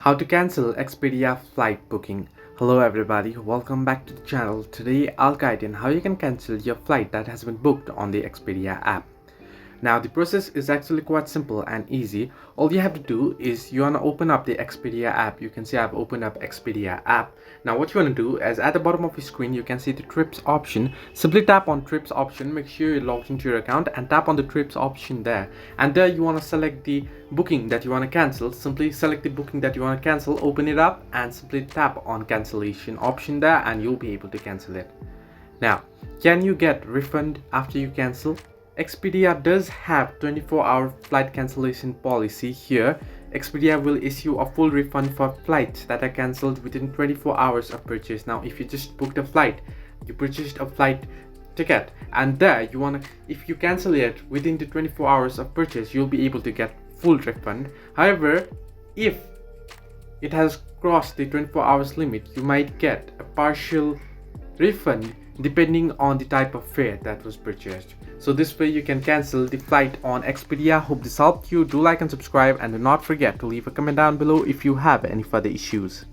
How to cancel Expedia flight booking. Hello everybody, welcome back to the channel. Today I'll guide you on how you can cancel your flight that has been booked on the Expedia app. Now the process is actually quite simple and easy. All you have to do is you want to open up the Expedia app. You can see I've opened up Expedia app. Now what you want to do is at the bottom of your screen you can see the trips option. Simply tap on trips option, make sure you're logged into your account and tap on the trips option there. And there you want to select the booking that you want to cancel. Simply select the booking that you want to cancel, open it up and simply tap on cancellation option there and you'll be able to cancel it. Now, can you get refund after you cancel? Expedia does have 24-hour flight cancellation policy here. Expedia will issue a full refund for flights that are cancelled within 24 hours of purchase. Now, if you just booked a flight, you purchased a flight ticket, and there you want to, if you cancel it within the 24 hours of purchase, you'll be able to get full refund. However, if it has crossed the 24 hours limit, you might get a partial refund depending on the type of fare that was purchased. So this way you can cancel the flight on Expedia. Hope this helped you. Do like and subscribe and do not forget to leave a comment down below if you have any further issues.